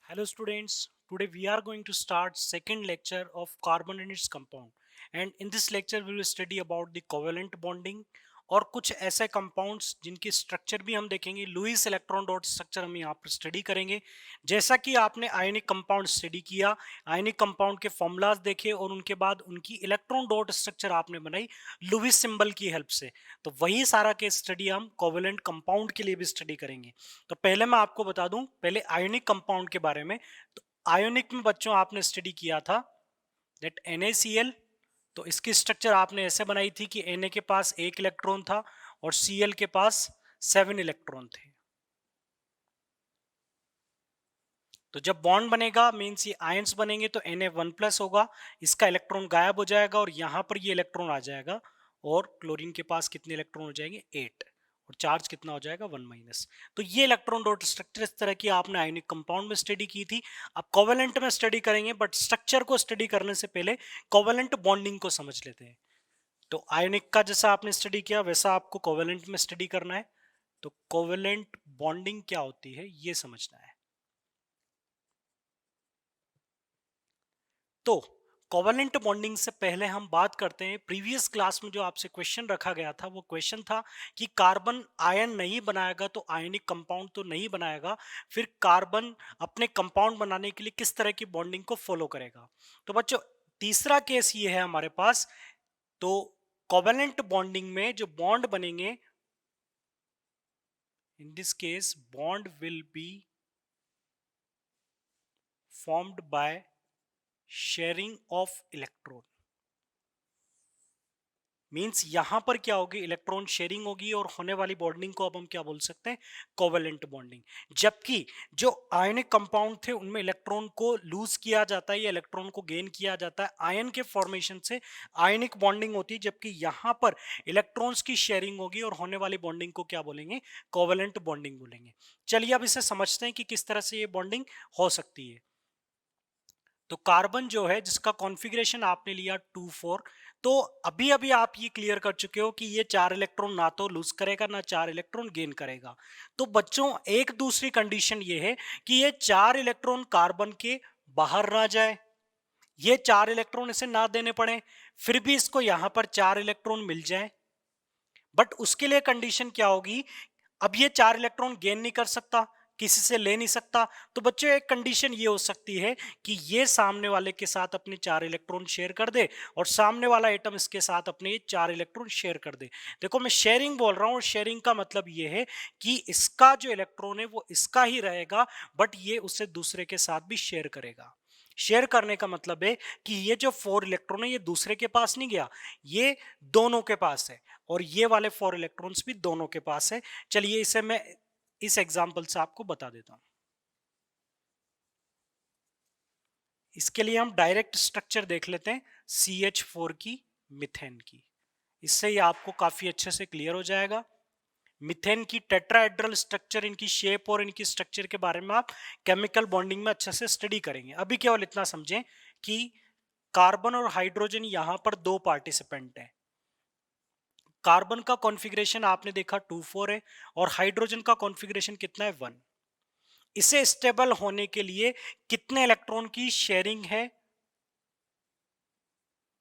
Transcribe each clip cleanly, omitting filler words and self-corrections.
Hello students, today we are going to start second lecture of carbon and its compound, and in this lecture we will study about the covalent bonding और कुछ ऐसे compounds जिनकी structure भी हम देखेंगे। Lewis electron dot structure हम यहाँ पर स्टडी करेंगे। जैसा कि आपने आयनिक कंपाउंड स्टडी किया, आयनिक कंपाउंड के फॉर्मूलाज देखे और उनके बाद उनकी इलेक्ट्रॉन डॉट स्ट्रक्चर आपने बनाई लुईस सिंबल की हेल्प से, तो वही सारा केस स्टडी हम कोवेलेंट कंपाउंड के लिए भी स्टडी करेंगे। तो पहले मैं आपको बता दूं पहले आयोनिक कंपाउंड के बारे में। तो आयोनिक में बच्चों आपने स्टडी किया था दैट NaCl। तो इसकी स्ट्रक्चर आपने ऐसे बनाई थी कि Na के पास एक इलेक्ट्रॉन था और Cl के पास 7 इलेक्ट्रॉन थे। तो जब बॉन्ड बनेगा मींस ये आयंस बनेंगे तो Na1+ होगा, इसका इलेक्ट्रॉन गायब हो जाएगा और यहां पर ये इलेक्ट्रॉन आ जाएगा और क्लोरीन के पास कितने इलेक्ट्रॉन हो जाएंगे 8 और चार्ज कितना हो जाएगा 1-। तो ये इलेक्ट्रॉन डॉट स्ट्रक्चर इस तरह की आपने आयनिक कंपाउंड में स्टडी की थी। अब कोवेलेंट में स्टडी करेंगे, बट स्ट्रक्चर को स्टडी करने से पहले कोवेलेंट बॉन्डिंग को समझ लेते हैं। तो आयनिक का जैसा आपने स्टडी किया वैसा आपको कोवेलेंट में स्टडी करना है। तो कोवेलेंट बॉन्डिंग क्या होती है ये समझना है। तो कोवेलेंट बॉन्डिंग से पहले हम बात करते हैं, प्रीवियस क्लास में जो आपसे क्वेश्चन रखा गया था वो क्वेश्चन था कि कार्बन आयन नहीं बनाएगा तो आयनिक कंपाउंड तो नहीं बनाएगा, फिर कार्बन अपने कंपाउंड बनाने के लिए किस तरह की बॉन्डिंग को फॉलो करेगा। तो बच्चों तीसरा केस ये है हमारे पास। तो कोवेलेंट बॉन्डिंग में जो बॉन्ड बनेंगे, in this case bond will be formed by sharing of electron. Means यहां पर क्या होगी, इलेक्ट्रॉन शेयरिंग होगी और होने वाली बॉन्डिंग को अब हम क्या बोल सकते हैं, कोवेलेंट बॉन्डिंग। जबकि जो आयनिक कंपाउंड थे उनमें इलेक्ट्रॉन को लूज किया जाता है या इलेक्ट्रॉन को गेन किया जाता है, आयन के फॉर्मेशन से आयनिक बॉन्डिंग होती है, जबकि यहां पर इलेक्ट्रॉन्स की शेयरिंग होगी और होने वाली बॉन्डिंग को क्या बोलेंगे, कोवेलेंट बॉन्डिंग बोलेंगे। चलिए अब इसे समझते हैं कि किस तरह से ये बॉन्डिंग हो सकती है। तो कार्बन जो है जिसका कॉन्फ़िगरेशन आपने लिया 2-4, तो अभी अभी आप ये क्लियर कर चुके हो कि ये 4 इलेक्ट्रॉन ना तो लूज करेगा ना 4 इलेक्ट्रॉन गेन करेगा। तो बच्चों एक दूसरी कंडीशन ये है कि ये 4 इलेक्ट्रॉन कार्बन के बाहर ना जाए, ये 4 इलेक्ट्रॉन इसे ना देने पड़े, फिर भी इसको यहां पर 4 इलेक्ट्रॉन मिल जाए। बट उसके लिए कंडीशन क्या होगी, अब ये 4 इलेक्ट्रॉन गेन नहीं कर सकता, किसी से ले नहीं सकता। तो बच्चों एक कंडीशन ये हो सकती है कि ये सामने वाले के साथ अपने 4 इलेक्ट्रॉन शेयर कर दे और सामने वाला एटम इसके साथ अपने 4 इलेक्ट्रॉन शेयर कर दे। देखो मैं शेयरिंग बोल रहा हूं और शेयरिंग का मतलब ये है कि इसका जो इलेक्ट्रॉन है वो इसका ही रहेगा, बट ये उसे दूसरे के साथ भी शेयर करेगा। शेयर करने का मतलब है कि ये जो 4 इलेक्ट्रॉन है ये दूसरे के पास नहीं गया, ये दोनों के पास है और ये वाले 4 इलेक्ट्रॉन्स भी दोनों के पास है। चलिए इसे मैं इस एग्जांपल से आपको बता देता हूं। इसके लिए हम डायरेक्ट स्ट्रक्चर देख लेते हैं CH4 की, मिथेन की। इससे ये आपको काफी अच्छे से क्लियर हो जाएगा। मिथेन की टेट्राहेड्रल स्ट्रक्चर, इनकी शेप और इनकी स्ट्रक्चर के बारे में आप केमिकल बॉन्डिंग में अच्छे से स्टडी करेंगे। अभी केवल इतना समझें कि कार्बन और हाइड्रोजन यहां पर दो पार्टिसिपेंट हैं। कार्बन का कॉन्फ़िगरेशन आपने देखा 2-4 है और हाइड्रोजन का कॉन्फ़िगरेशन कितना है 1। इसे स्टेबल होने के लिए कितने इलेक्ट्रॉन की शेयरिंग है,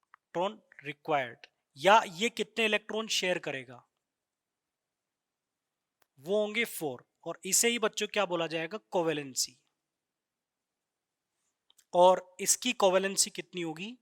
इलेक्ट्रॉन रिक्वायर्ड, या ये कितने इलेक्ट्रॉन शेयर करेगा, वो होंगे 4। और इसे ही बच्चों क्या बोला जाएगा, कोवेलेंसी। और इसकी कोवेलेंसी कितनी होगी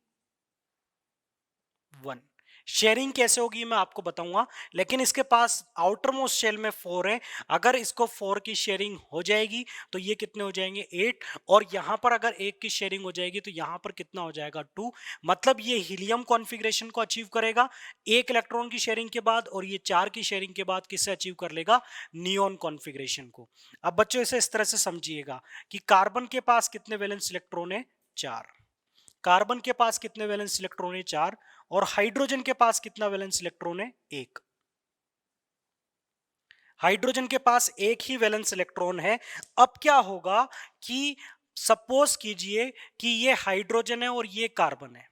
1। शेयरिंग कैसे होगी मैं आपको बताऊंगा, लेकिन इसके पास आउटर मोस्ट शेल में 4 है। अगर इसको 4 की शेयरिंग हो जाएगी तो ये कितने हो जाएंगे 8, और यहां पर अगर 1 की शेयरिंग हो जाएगी तो यहां पर कितना हो जाएगा 2। मतलब ये हीलियम कॉन्फ़िगरेशन को अचीव करेगा 1 इलेक्ट्रॉन की शेयरिंग के बाद, और ये 4 की शेयरिंग के बाद किससे अचीव कर लेगा, नियोन कॉन्फ़िगरेशन को। अब बच्चों इसे इस तरह से समझिएगा कि कार्बन के पास कितने वैलेंस इलेक्ट्रॉन है 4, कार्बन के पास कितने वैलेंस इलेक्ट्रॉन है 4, और हाइड्रोजन के पास कितना वैलेंस इलेक्ट्रॉन है 1। हाइड्रोजन के पास एक ही वैलेंस इलेक्ट्रॉन है। अब क्या होगा कि सपोज कीजिए कि ये हाइड्रोजन है और ये कार्बन है,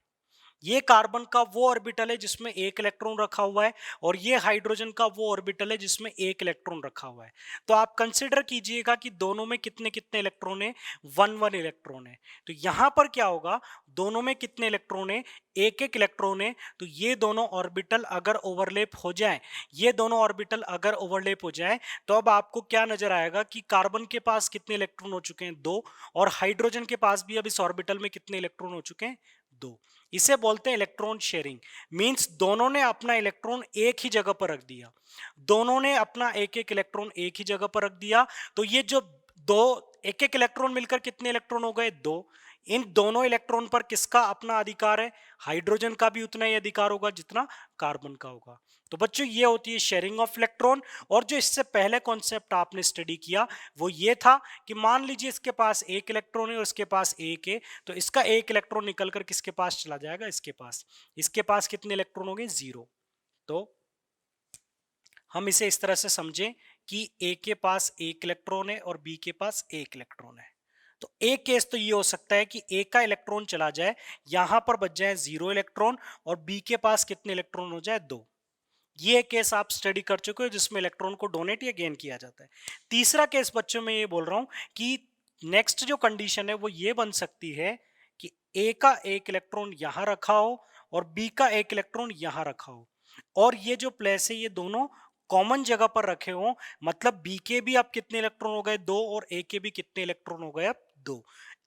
ये कार्बन का वो ऑर्बिटल है जिसमें एक इलेक्ट्रॉन रखा हुआ है और ये हाइड्रोजन का वो ऑर्बिटल है जिसमें एक इलेक्ट्रॉन रखा हुआ है। तो आप कंसिडर कीजिएगा कि दोनों में कितने कितने इलेक्ट्रॉन है, 1 1 इलेक्ट्रॉन है। तो यहां पर क्या होगा, दोनों में कितने इलेक्ट्रॉन है, एक एक इलेक्ट्रॉन है। तो ये दोनों ऑर्बिटल अगर ओवरलैप हो जाए, ये दोनों ऑर्बिटल अगर ओवरलैप हो जाए, तो अब आपको क्या नजर आएगा कि कार्बन के पास कितने इलेक्ट्रॉन हो चुके हैं, 2, और हाइड्रोजन के पास भी अब इस ऑर्बिटल में कितने इलेक्ट्रॉन हो चुके हैं, 2। इसे बोलते हैं इलेक्ट्रॉन शेयरिंग। मींस दोनों ने अपना इलेक्ट्रॉन एक ही जगह पर रख दिया, दोनों ने अपना एक एक इलेक्ट्रॉन एक ही जगह पर रख दिया। तो ये जो दो एक एक इलेक्ट्रॉन मिलकर कितने इलेक्ट्रॉन हो गए, 2। इन दोनों इलेक्ट्रॉन पर किसका अपना अधिकार है, हाइड्रोजन का भी उतना ही अधिकार होगा जितना कार्बन का होगा। तो बच्चों ये होती है शेयरिंग ऑफ इलेक्ट्रॉन। और जो इससे पहले कॉन्सेप्ट आपने स्टडी किया वो ये था कि मान लीजिए इसके पास एक इलेक्ट्रॉन है और इसके पास एक है, तो इसका एक इलेक्ट्रॉन निकलकर किसके पास चला जाएगा, इसके पास कितने इलेक्ट्रॉन हो गए, 0। तो हम इसे इस तरह से समझें कि ए के पास एक इलेक्ट्रॉन है और बी के पास एक इलेक्ट्रॉन है। तो एक केस तो ये हो सकता है कि ए का इलेक्ट्रॉन चला जाए, यहां पर बच जाए 0 इलेक्ट्रॉन और बी के पास कितने इलेक्ट्रॉन हो जाए, 2। ये केस आप स्टडी कर चुके हो जिसमें इलेक्ट्रॉन को डोनेट या गेन किया जाता है। तीसरा केस बच्चों में ये बोल रहा हूं कि नेक्स्ट जो कंडीशन है वो ये बन सकती है कि ए का एक इलेक्ट्रॉन यहां रखा हो और बी का एक इलेक्ट्रॉन यहां रखा हो, और ये जो प्लेस है ये दोनों कॉमन जगह पर रखे हो। मतलब बी के भी अब कितने इलेक्ट्रॉन हो गए, 2, और ए के भी कितने इलेक्ट्रॉन हो गए, अब 2।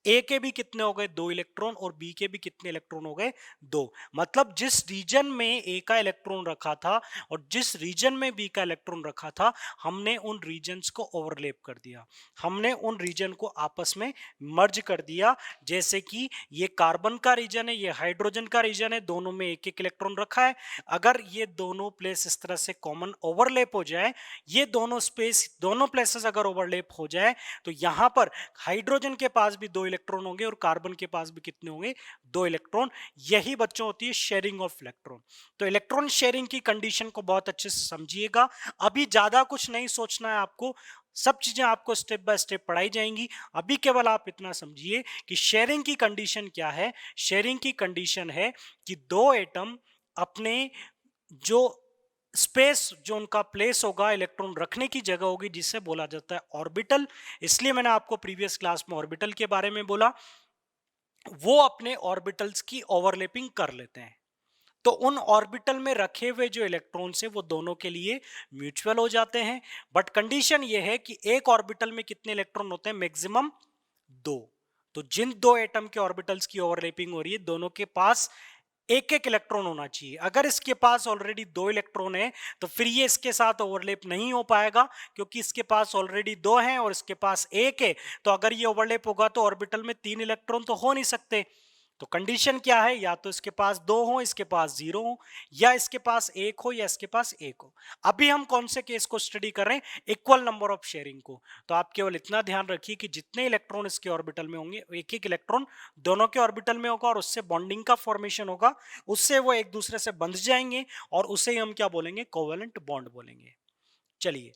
ए के भी कितने हो गए, 2 इलेक्ट्रॉन, और बी के भी कितने इलेक्ट्रॉन हो गए, 2। मतलब जिस रीजन में ए का इलेक्ट्रॉन रखा था और जिस रीजन में बी का इलेक्ट्रॉन रखा था, हमने उन रीजन्स को ओवरलैप कर दिया, हमने उन रीजन को आपस में मर्ज कर दिया। जैसे कि ये कार्बन का रीजन है, ये हाइड्रोजन का रीजन है, दोनों में एक एक इलेक्ट्रॉन रखा है। अगर ये दोनों प्लेस इस तरह से कॉमन ओवरलैप हो जाए, ये दोनों स्पेस दोनों प्लेसेस अगर ओवरलैप हो जाए, तो यहां पर हाइड्रोजन के पास भी 2 इलेक्ट्रॉन होंगे और कार्बन के पास भी कितने होंगे, 2 इलेक्ट्रॉन। यही बच्चों होती है शेयरिंग ऑफ इलेक्ट्रॉन। तो इलेक्ट्रॉन शेयरिंग की कंडीशन को बहुत अच्छे से समझिएगा। अभी ज्यादा कुछ नहीं सोचना है आपको, सब चीजें आपको स्टेप बाय स्टेप पढ़ाई जाएंगी। अभी केवल आप इतना समझिए कि शेयरिंग की कंडीशन क्या है। शेयरिंग की कंडीशन है कि दो एटम अपने जो स्पेस, जो उनका प्लेस होगा, इलेक्ट्रॉन रखने की जगह होगी, जिसे बोला जाता है ऑर्बिटल। इसलिए मैंने आपको प्रीवियस क्लास में ऑर्बिटल के बारे में बोला। वो अपने ऑर्बिटल्स की ओवरलैपिंग कर लेते हैं, तो उन ऑर्बिटल में रखे हुए जो इलेक्ट्रॉन्स हैं वो दोनों के लिए म्यूचुअल हो जाते हैं। बट कंडीशन ये है कि एक ऑर्बिटल में कितने इलेक्ट्रॉन होते हैं, मैक्सिमम 2। तो जिन दो एटम के ऑर्बिटल्स की ओवरलैपिंग हो रही है, दोनों के पास एक एक इलेक्ट्रॉन होना चाहिए। अगर इसके पास ऑलरेडी 2 इलेक्ट्रॉन है तो फिर ये इसके साथ ओवरलैप नहीं हो पाएगा, क्योंकि इसके पास ऑलरेडी 2 हैं और इसके पास 1 है। तो अगर ये ओवरलैप होगा तो ऑर्बिटल में 3 इलेक्ट्रॉन तो हो नहीं सकते। तो कंडीशन क्या है, या तो इसके पास 2 हो, इसके पास 0 हो, या इसके पास 1 हो, या इसके पास 1 हो। अभी हम कौन से केस को स्टडी कर रहे हैं, इक्वल नंबर ऑफ शेयरिंग को। तो आप केवल इतना ध्यान रखिए कि जितने इलेक्ट्रॉन इसके ऑर्बिटल में होंगे, एक एक इलेक्ट्रॉन दोनों के ऑर्बिटल में होगा और उससे बॉन्डिंग का फॉर्मेशन होगा, उससे वो एक दूसरे से बंध जाएंगे और उसे हम क्या बोलेंगे, कोवेलेंट बॉन्ड बोलेंगे। चलिए,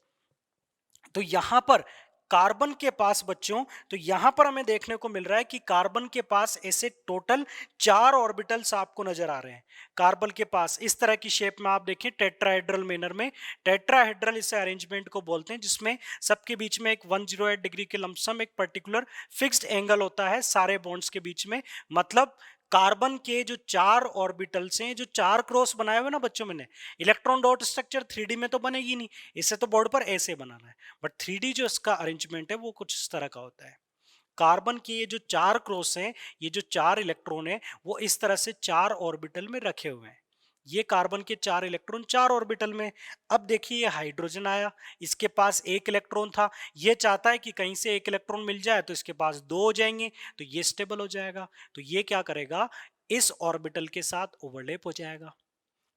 तो यहां पर कार्बन के पास बच्चों, तो यहां पर हमें देखने को मिल रहा है कि कार्बन के पास ऐसे टोटल 4 ऑर्बिटल्स आपको नजर आ रहे हैं। कार्बन के पास इस तरह की शेप में आप देखें, टेट्राहेड्रल मैनर में। टेट्राहेड्रल इस अरेंजमेंट को बोलते हैं जिसमें सबके बीच में एक 108 डिग्री के लमसम एक पर्टिकुलर फिक्स्ड एंगल होता है सारे बॉन्ड्स के बीच में। मतलब कार्बन के जो 4 ऑर्बिटल्स हैं, जो 4 क्रॉस बनाए हुए ना बच्चों, मैंने इलेक्ट्रॉन डॉट स्ट्रक्चर 3D में तो बनेगी नहीं, इसे तो बोर्ड पर ऐसे बनाना है। बट 3D जो इसका अरेंजमेंट है वो कुछ इस तरह का होता है। कार्बन के ये जो 4 क्रॉस हैं, ये जो 4 इलेक्ट्रॉन है, वो इस तरह से 4 ऑर्बिटल में रखे हुए हैं। ये कार्बन के 4 इलेक्ट्रॉन 4 ऑर्बिटल में। अब देखिए, ये हाइड्रोजन आया, इसके पास 1 इलेक्ट्रॉन था। ये चाहता है कि कहीं से 1 इलेक्ट्रॉन मिल जाए, तो इसके पास 2 हो जाएंगे, तो ये स्टेबल हो जाएगा। तो ये क्या करेगा, इस ऑर्बिटल के साथ ओवरलैप हो जाएगा।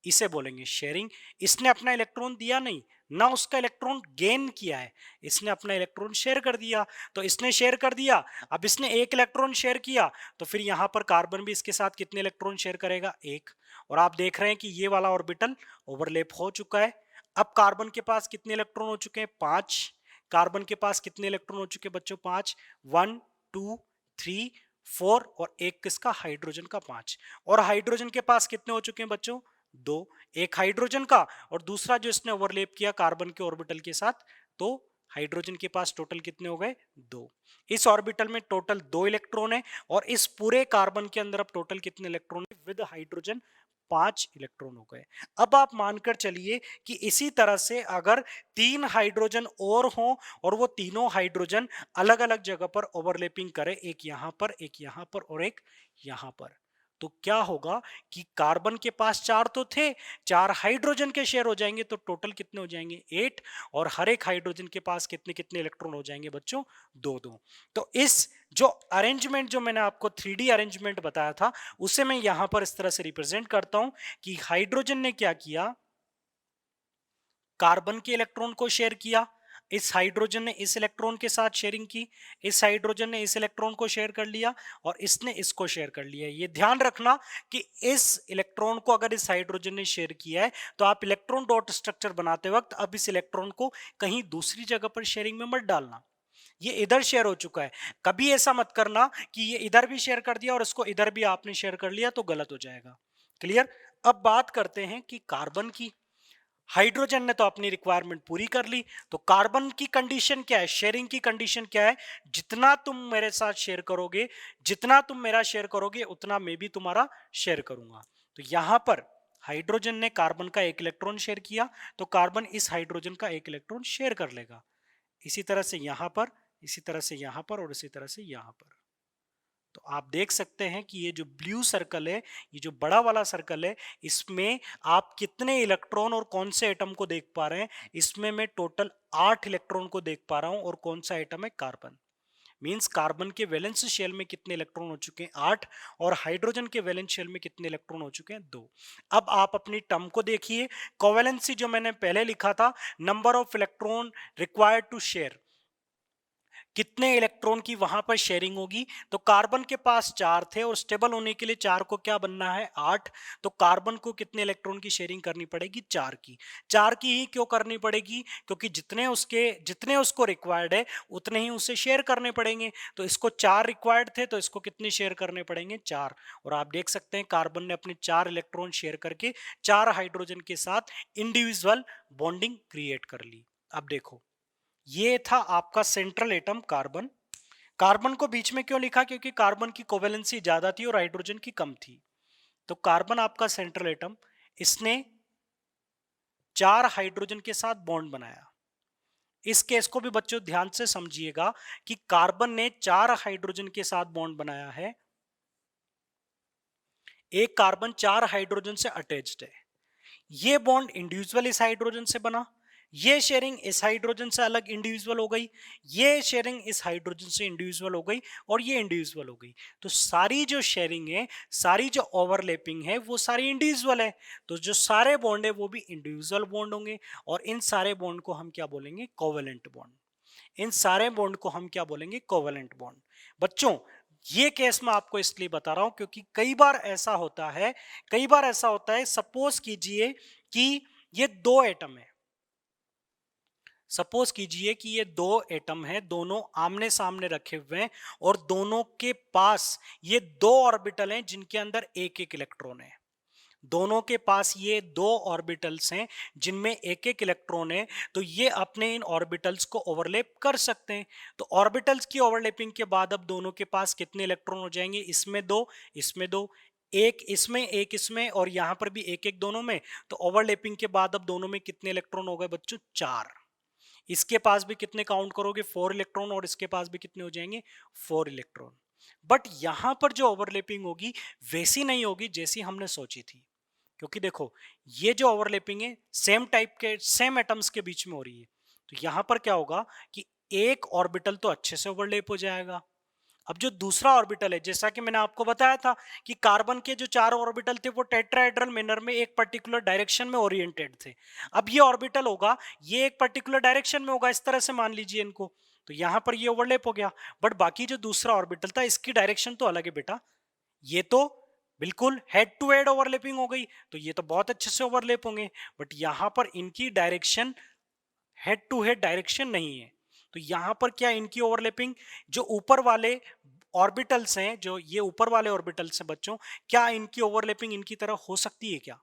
इसे बोलेंगे शेयरिंग। इसने अपना इलेक्ट्रॉन दिया नहीं, ना उसका इलेक्ट्रॉन गेन किया है, इसने अपना इलेक्ट्रॉन शेयर कर दिया। तो इसने शेयर कर दिया, अब इसने 1 इलेक्ट्रॉन शेयर किया, तो फिर यहां पर कार्बन भी इसके साथ कितने इलेक्ट्रॉन शेयर करेगा, 1। और आप देख रहे हैं कि ये वाला ऑर्बिटल ओवरलैप हो चुका है। अब कार्बन के पास कितने इलेक्ट्रॉन हो चुके हैं, 5। कार्बन के पास कितने इलेक्ट्रॉन हो चुके हैं बच्चों, 5। 1 2 3 4 और एक किसका, हाइड्रोजन का 5। और हाइड्रोजन के पास कितने हो चुके हैं बच्चों, 2, एक हाइड्रोजन का और दूसरा जो इसने ओवरलैप किया कार्बन के ऑर्बिटल के साथ, तो हाइड्रोजन के पास टोटल कितने हो गए, 2। इस ऑर्बिटल में टोटल 2 इलेक्ट्रॉन है और इस पूरे कार्बन के अंदर अब टोटल कितने इलेक्ट्रॉन है, विद हाइड्रोजन 5 इलेक्ट्रॉन हो गए। अब आप मानकर चलिए कि इसी तरह से अगर 3 हाइड्रोजन और हों और वो तीनों हाइड्रोजन अलग अलग जगह पर ओवरलैपिंग करे, एक यहां पर, एक यहां पर और एक यहां पर, तो क्या होगा कि कार्बन के पास 4 तो थे, 4 हाइड्रोजन के शेयर हो जाएंगे तो टोटल कितने हो जाएंगे, 8। और हर एक हाइड्रोजन के पास कितने कितने इलेक्ट्रॉन हो जाएंगे बच्चों, 2 2। तो इस जो अरेंजमेंट जो मैंने आपको 3D अरेंजमेंट बताया था, उसे मैं यहां पर इस तरह से रिप्रेजेंट करता हूं कि हाइड्रोजन ने क्या किया, कार्बन के इलेक्ट्रॉन को शेयर किया, इस हाइड्रोजन ने इस इलेक्ट्रॉन के साथ शेयरिंग की, इस हाइड्रोजन ने इस इलेक्ट्रॉन को शेयर कर लिया और इसने इसको शेयर कर लिया। ये ध्यान रखना कि इस इलेक्ट्रॉन को अगर इस हाइड्रोजन ने शेयर किया है तो आप इलेक्ट्रॉन डॉट स्ट्रक्चर बनाते वक्त अब इस इलेक्ट्रॉन को कहीं दूसरी जगह पर शेयरिंग में मत डालना, ये इधर शेयर हो चुका है। कभी ऐसा मत करना कि ये इधर भी शेयर कर दिया और इसको इधर भी आपने शेयर कर लिया, तो गलत हो जाएगा। क्लियर। अब बात करते हैं कि कार्बन की। हाइड्रोजन ने तो अपनी रिक्वायरमेंट पूरी कर ली, तो कार्बन की कंडीशन क्या है, शेयरिंग की कंडीशन क्या है, जितना तुम मेरे साथ शेयर करोगे, जितना तुम मेरा शेयर करोगे उतना मैं भी तुम्हारा शेयर करूंगा। तो यहां पर हाइड्रोजन ने कार्बन का 1 इलेक्ट्रॉन शेयर किया तो कार्बन इस हाइड्रोजन का 1 इलेक्ट्रॉन शेयर कर लेगा। इसी तरह से यहां पर, इसी तरह से यहां पर और इसी तरह से यहां पर। तो आप देख सकते हैं कि ये जो ब्लू सर्कल है, ये जो बड़ा वाला सर्कल है, इसमें आप कितने इलेक्ट्रॉन और कौन से एटम को देख पा रहे हैं, इसमें मैं टोटल 8 इलेक्ट्रॉन को देख पा रहा हूं। और कौन सा एटम है, कार्बन। मींस कार्बन के वैलेंस शेल में कितने इलेक्ट्रॉन हो चुके हैं, 8। और हाइड्रोजन के वैलेंस शेल में कितने इलेक्ट्रॉन हो चुके हैं, 2। अब आप अपनी टर्म को देखिए, कोवेलेंसी जो मैंने पहले लिखा था, number of electron required to share, कितने इलेक्ट्रॉन की वहां पर शेयरिंग होगी। तो कार्बन के पास 4 थे और स्टेबल होने के लिए 4 को क्या बनना है, 8। तो कार्बन को कितने इलेक्ट्रॉन की शेयरिंग करनी पड़ेगी, 4 की। 4 की ही क्यों करनी पड़ेगी, क्योंकि जितने उसको रिक्वायर्ड है उतने ही उसे शेयर करने पड़ेंगे। तो इसको 4 रिक्वायर्ड थे तो इसको कितने शेयर करने पड़ेंगे, 4। और आप देख सकते हैं कार्बन ने अपने 4 इलेक्ट्रॉन शेयर करके 4 हाइड्रोजन के साथ इंडिविजुअल बॉन्डिंग क्रिएट कर ली। अब देखो, ये था आपका सेंट्रल एटम कार्बन। कार्बन को बीच में क्यों लिखा, क्योंकि कार्बन की कोवेलेंसी ज्यादा थी और हाइड्रोजन की कम थी। तो कार्बन आपका सेंट्रल एटम, इसने 4 हाइड्रोजन के साथ बॉन्ड बनाया। इस केस को भी बच्चों ध्यान से समझिएगा कि कार्बन ने 4 हाइड्रोजन के साथ बॉन्ड बनाया है। एक कार्बन 4 हाइड्रोजन से अटैच्ड है। ये बॉन्ड इंडिविजुअल इस हाइड्रोजन से बना, ये शेयरिंग इस हाइड्रोजन से अलग इंडिविजुअल हो गई, ये शेयरिंग इस हाइड्रोजन से इंडिविजुअल हो गई और ये इंडिविजुअल हो गई। तो सारी जो शेयरिंग है, सारी जो ओवरलैपिंग है, वो सारी इंडिविजुअल है। तो जो सारे बॉन्ड है वो भी इंडिविजुअल बॉन्ड होंगे और इन सारे बॉन्ड को हम क्या बोलेंगे, कोवेलेंट बॉन्ड। इन सारे बॉन्ड को हम क्या बोलेंगे, कोवेलेंट बॉन्ड। बच्चों, ये केस मैं आपको इसलिए बता रहा हूं क्योंकि कई बार ऐसा होता है, कई बार ऐसा होता है, सपोज कीजिए कि ये 2 एटम है, सपोज कीजिए कि ये 2 एटम है, दोनों आमने सामने रखे हुए हैं और दोनों के पास ये 2 ऑर्बिटल हैं जिनके अंदर एक एक इलेक्ट्रॉन है। दोनों के पास ये 2 ऑर्बिटल्स हैं जिनमें एक एक इलेक्ट्रॉन है। तो ये अपने इन ऑर्बिटल्स को ओवरलैप कर सकते हैं। तो ऑर्बिटल्स की ओवरलैपिंग के बाद अब दोनों के पास कितने इलेक्ट्रॉन हो जाएंगे, इसमें 2, इसमें 2, एक इसमें, एक इसमें और यहां पर भी एक एक दोनों में। तो ओवरलैपिंग के बाद अब दोनों में कितने इलेक्ट्रॉन हो गए बच्चों, 4। इसके पास भी कितने काउंट करोगे, 4 इलेक्ट्रॉन और इसके पास भी कितने हो जाएंगे, 4 इलेक्ट्रॉन। बट यहां पर जो ओवरलैपिंग होगी वैसी नहीं होगी जैसी हमने सोची थी, क्योंकि देखो ये जो ओवरलैपिंग है सेम टाइप के सेम एटम्स के बीच में हो रही है। तो यहां पर क्या होगा कि एक ऑर्बिटल तो अच्छे से ओवरलैप हो जाएगा। अब जो दूसरा ऑर्बिटल है, जैसा कि मैंने आपको बताया था कि कार्बन के जो 4 ऑर्बिटल थे वो टेट्राहेड्रल मैनर में एक पर्टिकुलर डायरेक्शन में ओरिएंटेड थे। अब ये ऑर्बिटल होगा, ये एक पर्टिकुलर डायरेक्शन में होगा, इस तरह से मान लीजिए इनको। तो यहां पर ये ओवरलैप हो गया। बट बाकी जो दूसरा ऑर्बिटल था इसकी डायरेक्शन तो अलग है बेटा, ये तो बिल्कुल हेड टू हेड ओवरलैपिंग हो गई, तो ये तो बहुत अच्छे से ओवरलैप होंगे। बट यहां पर इनकी direction head to head direction नहीं है। तो यहां पर क्या इनकी ओवरलैपिंग, जो ऊपर वाले ऑर्बिटल्स हैं, जो ये ऊपर वाले ऑर्बिटल्स हैं बच्चों, क्या इनकी ओवरलैपिंग इनकी तरह हो सकती है क्या?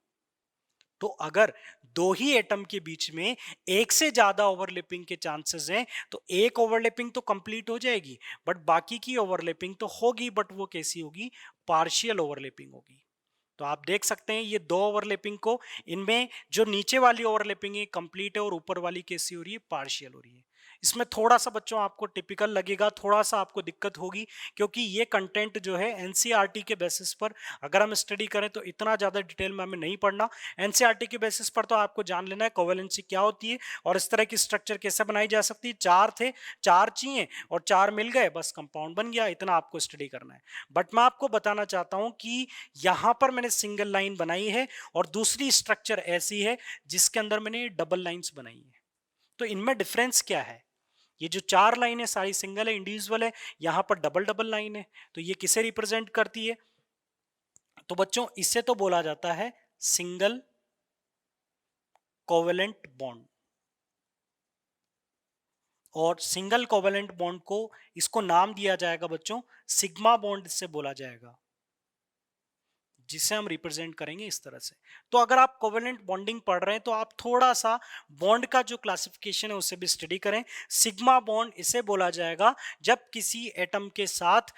तो अगर दो ही एटम के बीच में एक से ज्यादा ओवरलैपिंग के चांसेस हैं, तो एक ओवरलैपिंग तो कंप्लीट हो जाएगी, बट बाकी की ओवरलैपिंग तो होगी, बट वो कैसी होगी? पार्शियल ओवरलैपिंग होगी। तो आप देख सकते हैं ये दो ओवरलैपिंग को, इनमें जो नीचे वाली ओवरलैपिंग है कंप्लीट है और ऊपर वाली कैसी हो रही है? पार्शियल हो रही है। इसमें थोड़ा सा बच्चों आपको टिपिकल लगेगा, थोड़ा सा आपको दिक्कत होगी, क्योंकि ये कंटेंट जो है एनसीईआरटी के बेसिस पर अगर हम स्टडी करें तो इतना ज्यादा डिटेल में हमें नहीं पढ़ना। एनसीईआरटी के बेसिस पर तो आपको जान लेना है कोवेलेंसी क्या होती है और इस तरह की स्ट्रक्चर कैसे बनाई जा सकती है। चार थे, चार चाहिए और चार मिल गए, बस कंपाउंड बन गया, इतना आपको स्टडी करना है। बट मैं आपको बताना चाहता हूं कि यहां पर मैंने सिंगल लाइन बनाई है और दूसरी स्ट्रक्चर ऐसी है जिसके अंदर मैंने डबल लाइंस बनाई है। तो इनमें डिफरेंस क्या है? ये जो चार लाइन है सारी सिंगल है, इंडिविजुअल है, यहां पर डबल डबल लाइन है, तो ये किसे रिप्रेजेंट करती है? तो बच्चों इसे तो बोला जाता है सिंगल कोवेलेंट बॉन्ड। और सिंगल कोवेलेंट बॉन्ड को, इसको नाम दिया जाएगा बच्चों सिग्मा बॉन्ड, इससे बोला जाएगा, जिसे हम रिप्रेजेंट करेंगे इस तरह से। तो अगर आप कोवेलेंट बॉन्डिंग पढ़ रहे हैं तो आप थोड़ा सा बॉन्ड का जो क्लासिफिकेशन है उसे भी स्टडी करें। सिग्मा बॉन्ड इसे बोला जाएगा जब किसी एटम के साथ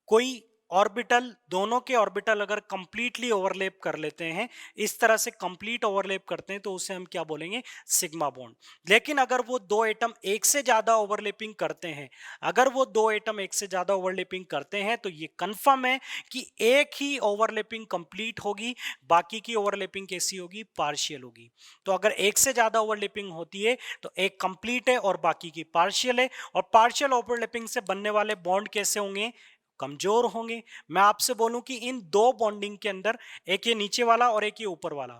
कोई ऑर्बिटल, दोनों के ऑर्बिटल अगर कंप्लीटली ओवरलैप कर लेते हैं, इस तरह से कंप्लीट ओवरलैप करते हैं, तो उसे हम क्या बोलेंगे? Sigma bond. लेकिन अगर वो दो एटम एक से ज्यादा ओवरलैपिंग करते हैं, अगर वो दो एटम एक से ज्यादा ओवरलैपिंग करते हैं, तो ये कंफर्म है कि एक ही ओवरलैपिंग कंप्लीट होगी, बाकी की ओवरलैपिंग कैसी होगी? पार्शियल होगी। तो अगर एक से ज्यादा ओवरलैपिंग होती है तो एक कंप्लीट है और बाकी की पार्शियल है, और पार्शियल ओवरलैपिंग से बनने वाले बॉन्ड कैसे होंगे? कमजोर होंगे। मैं आपसे बोलूं कि इन दो बॉन्डिंग के अंदर, एक ये नीचे वाला और एक ये ऊपर वाला,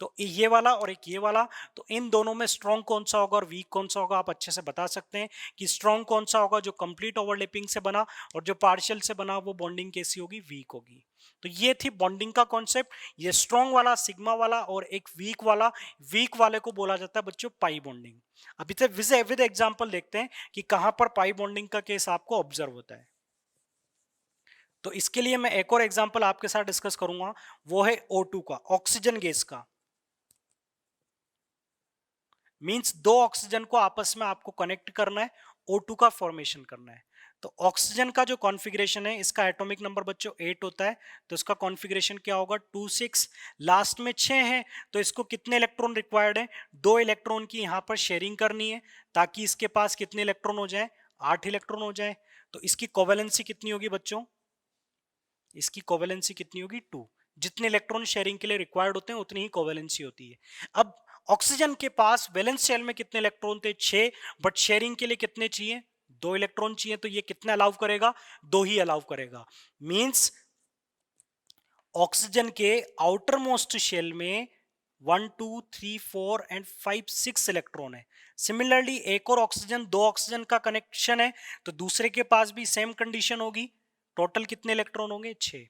तो ये वाला और एक ये वाला, तो इन दोनों में स्ट्रॉन्ग कौन सा होगा और वीक कौन सा होगा? आप अच्छे से बता सकते हैं कि स्ट्रॉन्ग कौन सा होगा? जो कंप्लीट ओवरलैपिंग से बना, और जो पार्शियल से बना वो बॉन्डिंग कैसी होगी? वीक होगी। तो ये थी बॉन्डिंग का कॉन्सेप्ट। ये स्ट्रॉन्ग वाला सिग्मा वाला और एक वीक वाला, वीक वाले को बोला जाता है बच्चों पाई बॉन्डिंग। अभी तक विद एग्जांपल देखते हैं कि कहां पर पाई बॉन्डिंग का केस आपको ऑब्जर्व होता है। तो इसके लिए मैं एक और एग्जांपल आपके साथ डिस्कस करूंगा, वो है O2 का, ऑक्सीजन गैस का। मींस दो ऑक्सीजन को आपस में आपको कनेक्ट करना है, O2 का फॉर्मेशन करना है। तो ऑक्सीजन का जो कॉन्फ़िगरेशन है, इसका एटॉमिक नंबर बच्चों 8 होता है, तो इसका कॉन्फ़िगरेशन क्या होगा? 2 6, लास्ट में 6 है, तो इसको कितने इलेक्ट्रॉन रिक्वायर्ड है? 2 इलेक्ट्रॉन की यहां पर शेयरिंग करनी है, ताकि इसके पास कितने इलेक्ट्रॉन हो जाए? 8 इलेक्ट्रॉन हो जाए। तो इसकी कोवेलेंसी कितनी होगी बच्चों? इसकी कोवेलेंसी कितनी होगी? 2। जितने इलेक्ट्रॉन शेयरिंग के लिए रिक्वायर्ड होते हैं उतनी ही कोवेलेंसी होती है। अब ऑक्सीजन के पास वैलेंस शेल में कितने इलेक्ट्रॉन थे? 6, बट शेयरिंग के लिए कितने चाहिए? 2 इलेक्ट्रॉन चाहिए, तो ये कितना अलाउ करेगा? 2 ही अलाउ करेगा। मींस ऑक्सीजन के आउटर मोस्ट शेल में 1 2 3 4 एंड 5 6 इलेक्ट्रॉन है। सिमिलरली एक और ऑक्सीजन, दो ऑक्सीजन का कनेक्शन है, तो दूसरे के पास भी सेम कंडीशन होगी। टोटल कितने इलेक्ट्रॉन होंगे? 6।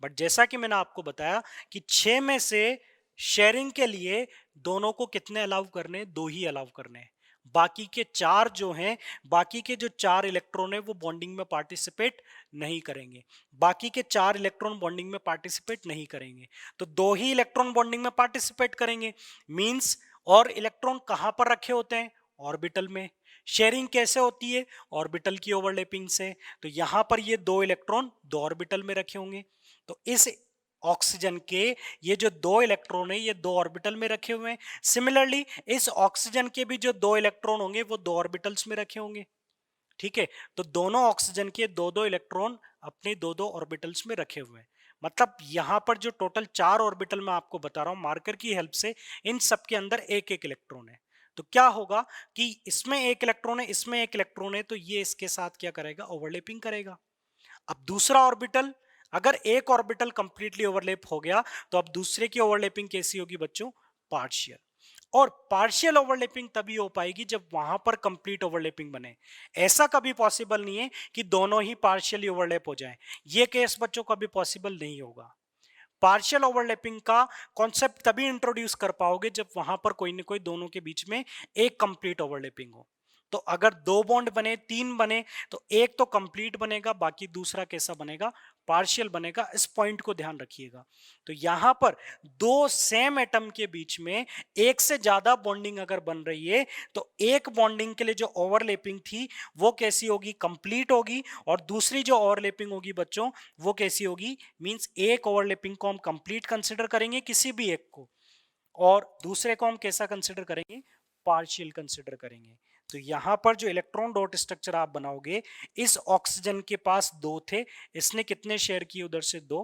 बट जैसा कि मैंने आपको बताया कि 6 में से शेयरिंग के लिए दोनों को कितने अलाउ करने? 2 ही अलाउ करने हैं। बाकी के 4 जो हैं, बाकी के जो 4 इलेक्ट्रॉन है वो बॉन्डिंग में पार्टिसिपेट नहीं करेंगे। बाकी के 4 इलेक्ट्रॉन बॉन्डिंग में पार्टिसिपेट नहीं करेंगे, तो 2 ही इलेक्ट्रॉन बॉन्डिंग में पार्टिसिपेट करेंगे। मींस और इलेक्ट्रॉन कहां पर रखे होते हैं? ऑर्बिटल में। शेयरिंग कैसे होती है? ऑर्बिटल की ओवरलैपिंग से। तो यहां पर ये 2 इलेक्ट्रॉन 2 ऑर्बिटल में रखे होंगे। तो इस ऑक्सीजन के ये जो 2 इलेक्ट्रॉन है ये 2 ऑर्बिटल में रखे हुए हैं। सिमिलरली इस ऑक्सीजन के भी जो 2 इलेक्ट्रॉन होंगे वो 2 ऑर्बिटल्स में रखे होंगे। ठीक है, तो दोनों ऑक्सीजन के 2 2 इलेक्ट्रॉन अपने 2 2 ऑर्बिटल्स में रखे हुए हैं। मतलब यहां पर जो टोटल 4 ऑर्बिटल मैं आपको बता रहा हूं मार्कर की हेल्प से, इन सब के अंदर एक एक इलेक्ट्रॉन है। तो क्या होगा कि इसमें एक इलेक्ट्रॉन है, इसमें एक इलेक्ट्रॉन है, तो ये इसके साथ क्या करेगा? ओवरलैपिंग करेगा। अब दूसरा ऑर्बिटल, अगर एक ऑर्बिटल कंप्लीटली ओवरलैप हो गया, तो अब दूसरे की ओवरलैपिंग कैसी होगी बच्चों? पार्शियल। और पार्शियल ओवरलैपिंग तभी हो पाएगी जब वहां पर कंप्लीट ओवरलैपिंग बने। ऐसा कभी पॉसिबल नहीं है कि दोनों ही पार्शियली ओवरलैप हो जाएं। ये केस बच्चों कभी पॉसिबल नहीं होगा। पार्शियल ओवरलैपिंग का कॉन्सेप्ट तभी इंट्रोड्यूस कर पाओगे जब वहां पर कोई ना कोई दोनों के बीच में एक कंप्लीट ओवरलैपिंग हो। तो अगर दो बॉन्ड बने, तीन बने, तो एक तो कंप्लीट बनेगा, बाकी दूसरा कैसा बनेगा, पार्शियल बनेगा। इस पॉइंट को ध्यान रखिएगा। तो यहां पर दो सेम एटम के बीच में एक से ज्यादा बॉन्डिंग अगर बन रही है, तो एक बॉन्डिंग के लिए जो ओवरलैपिंग थी वो कैसी होगी, कंप्लीट होगी, और दूसरी जो ओवरलैपिंग होगी बच्चों वो कैसी होगी, मींस एक ओवरलैपिंग को हम कंप्लीट कंसीडर करेंगे किसी भी एक को, और दूसरे को हम कैसा कंसीडर करेंगे, पार्शियल कंसीडर करेंगे। तो यहां पर जो इलेक्ट्रॉन डॉट स्ट्रक्चर आप बनाओगे, इस ऑक्सीजन के पास दो थे, इसने कितने शेयर किए, उधर से दो।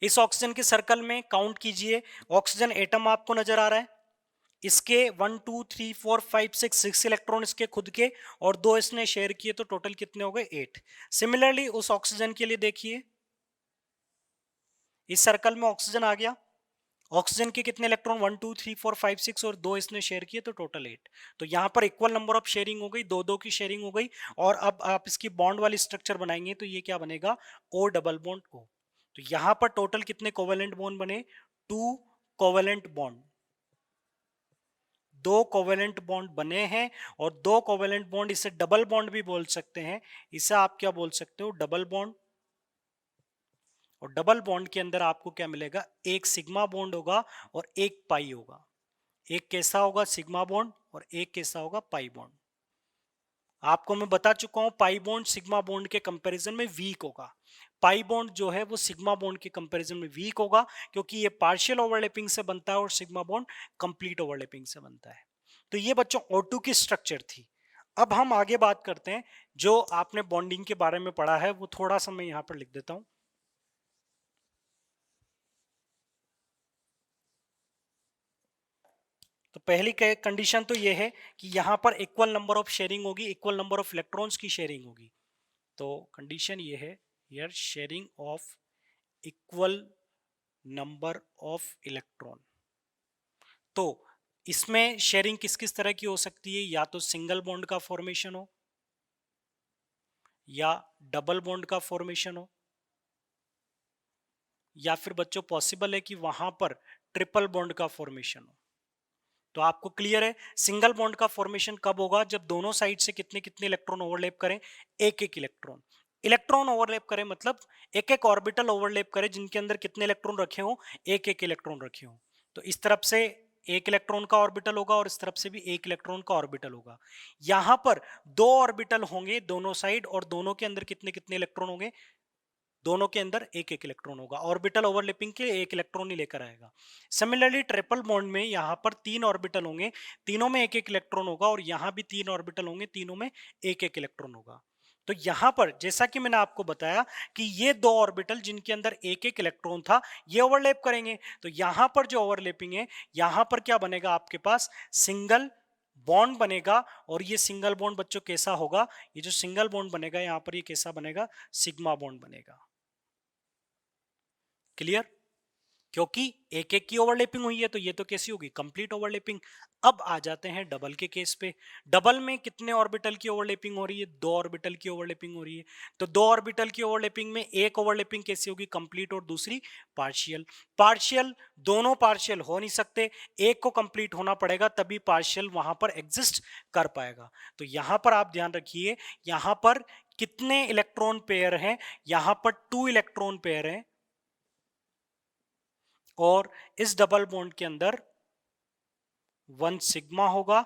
इस ऑक्सीजन के सर्कल में काउंट कीजिए, ऑक्सीजन एटम आपको नजर आ रहा है, इसके 1 2 3 4 5 6 इलेक्ट्रॉन इसके खुद के, और दो इसने शेयर किए, तो टोटल कितने हो गए, 8। सिमिलरली उस ऑक्सीजन के लिए देखिए, इस सर्कल में ऑक्सीजन आ गया, ऑक्सीजन के कितने इलेक्ट्रॉन, 1 2 3 4 5 6, और दो इसने शेयर किए, तो टोटल 8। तो यहां पर इक्वल नंबर ऑफ शेयरिंग हो गई, दो दो की शेयरिंग हो गई। और अब आप इसकी बॉन्ड वाली स्ट्रक्चर बनाएंगे, तो ये क्या बनेगा, ओ डबल बॉन्ड ओ। तो यहां पर टोटल कितने कोवेलेंट बॉन्ड बने, 2 कोवेलेंट बॉन्ड, दो कोवेलेंट बॉन्ड बने हैं। और दो कोवेलेंट बॉन्ड, इसे डबल बॉन्ड भी बोल सकते हैं, इसे आप क्या बोल सकते हो, डबल बॉन्ड। और डबल बॉन्ड के अंदर आपको क्या मिलेगा, एक सिग्मा बॉन्ड होगा और एक पाई होगा। एक कैसा होगा, सिग्मा बॉन्ड, और एक कैसा होगा, पाई बॉन्ड। आपको मैं बता चुका हूं, पाई बॉन्ड सिग्मा बॉन्ड के कंपैरिजन में वीक होगा। पाई बॉन्ड जो है वो सिग्मा बॉन्ड के कंपैरिजन में वीक होगा, क्योंकि ये पार्शियल ओवरलैपिंग से बनता है और सिग्मा बॉन्ड कंप्लीट ओवरलैपिंग से बनता है। तो ये बच्चों O2 की स्ट्रक्चर थी। अब हम आगे बात करते हैं, जो आपने बॉन्डिंग के बारे में पढ़ा है वो थोड़ा सा मैं यहां पर लिख देता हूं। तो पहली कंडीशन तो ये है कि यहां पर इक्वल नंबर ऑफ शेयरिंग होगी, इक्वल नंबर ऑफ इलेक्ट्रॉन्स की शेयरिंग होगी। तो कंडीशन ये है, here sharing of equal number of electron. तो इसमें शेयरिंग किस किस तरह की हो सकती है, या तो सिंगल बॉन्ड का फॉर्मेशन हो, या डबल बॉन्ड का फॉर्मेशन हो, या फिर बच्चों पॉसिबल है कि वहां पर ट्रिपल बॉन्ड का फॉर्मेशन हो। तो आपको क्लियर है, सिंगल बॉन्ड का फॉर्मेशन कब होगा, जब दोनों साइड से कितने कितने इलेक्ट्रॉन ओवरलैप करें, एक एक इलेक्ट्रॉन। इलेक्ट्रॉन ओवरलैप करें मतलब एक एक ऑर्बिटल ओवरलैप करें, जिनके अंदर कितने इलेक्ट्रॉन रखे हो, एक एक इलेक्ट्रॉन रखे हो। तो इस तरफ से एक इलेक्ट्रॉन का ऑर्बिटल होगा, और इस तरफ से भी एक इलेक्ट्रॉन का ऑर्बिटल होगा। यहां पर दो ऑर्बिटल होंगे दोनों साइड, और दोनों के अंदर कितने कितने इलेक्ट्रॉन होंगे, दोनों के अंदर एक एक इलेक्ट्रॉन होगा। ऑर्बिटल ओवरलैपिंग के एक इलेक्ट्रॉन ही लेकर आएगा। सिमिलरली ट्रिपल बॉन्ड में यहां पर तीन ऑर्बिटल होंगे, तीनों में एक एक इलेक्ट्रॉन होगा, और यहां भी तीन ऑर्बिटल होंगे, तीनों में एक एक इलेक्ट्रॉन होगा। तो यहां पर जैसा कि मैंने आपको बताया कि ये दो ऑर्बिटल जिनके अंदर एक एक इलेक्ट्रॉन था, ये ओवरलैप करेंगे। तो यहां पर जो ओवरलैपिंग है, यहां पर क्या बनेगा, आपके पास सिंगल बॉन्ड बनेगा। और ये सिंगल बॉन्ड बच्चों कैसा होगा, ये जो सिंगल बॉन्ड बनेगा यहां पर, ये कैसा बनेगा, सिग्मा बॉन्ड बनेगा। क्लियर, क्योंकि एक एक की ओवरलैपिंग हुई है, तो ये तो कैसी होगी, कंप्लीट ओवरलैपिंग। अब आ जाते हैं डबल के केस पे। डबल में कितने ऑर्बिटल की ओवरलैपिंग हो रही है, दो ऑर्बिटल की ओवरलैपिंग हो रही है। तो दो ऑर्बिटल की ओवरलैपिंग में एक ओवरलैपिंग कैसी होगी, कंप्लीट, और दूसरी पार्शियल। पार्शियल, दोनों पार्शियल हो नहीं सकते, एक को कंप्लीट होना पड़ेगा, तभी पार्शियल वहां पर एग्जिस्ट कर पाएगा। तो यहां पर आप ध्यान रखिए, यहां पर कितने इलेक्ट्रॉन पेयर हैं, यहां पर 2 इलेक्ट्रॉन पेयर हैं, और इस डबल बॉन्ड के अंदर 1 सिग्मा होगा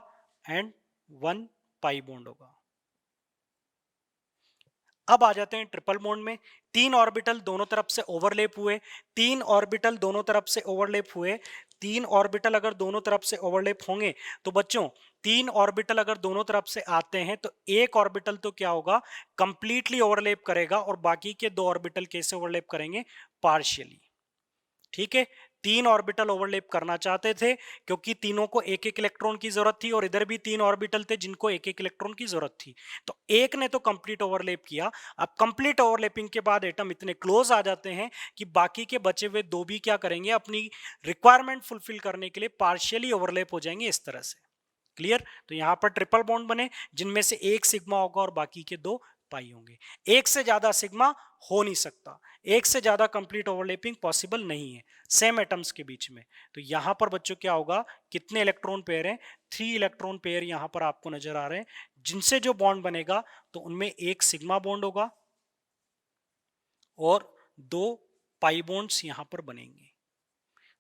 एंड 1 पाई बॉन्ड होगा। अब आ जाते हैं ट्रिपल बॉन्ड में। तीन ऑर्बिटल दोनों तरफ से ओवरलैप हुए, तीन ऑर्बिटल दोनों तरफ से ओवरलैप हुए। तीन ऑर्बिटल अगर दोनों तरफ से ओवरलैप होंगे, तो बच्चों तीन ऑर्बिटल अगर दोनों तरफ से आते हैं, तो एक ऑर्बिटल तो क्या होगा, कंप्लीटली ओवरलैप करेगा, और बाकी के दो ऑर्बिटल कैसे ओवरलैप करेंगे, पार्शियली। ठीक है, तीन ऑर्बिटल ओवरलैप करना चाहते थे, क्योंकि तीनों को एक एक इलेक्ट्रॉन की जरूरत थी, और इधर भी तीन ऑर्बिटल थे जिनको एक एक इलेक्ट्रॉन की जरूरत थी। तो एक ने तो कंप्लीट ओवरलैप किया। अब कंप्लीट ओवरलैपिंग के बाद एटम इतने क्लोज आ जाते हैं कि बाकी के बचे हुए दो भी क्या करेंगे, अपनी रिक्वायरमेंट फुलफिल करने के लिए पार्शियली ओवरलैप हो जाएंगे, इस तरह से। क्लियर, तो यहां पर ट्रिपल बॉन्ड बने, जिनमें से एक सिग्मा होगा और बाकी के दो पाई होंगे। एक से ज्यादा सिग्मा हो नहीं सकता, एक से ज्यादा कंप्लीट ओवरलैपिंग पॉसिबल नहीं है सेम एटम्स के बीच में। तो यहां पर बच्चों क्या होगा, कितने इलेक्ट्रॉन पेयर हैं, 3 इलेक्ट्रॉन पेयर यहां पर आपको नजर आ रहे हैं, जिनसे जो बॉन्ड बनेगा तो उनमें एक सिग्मा बॉन्ड होगा और 2 पाई बॉन्ड्स यहां पर बनेंगे।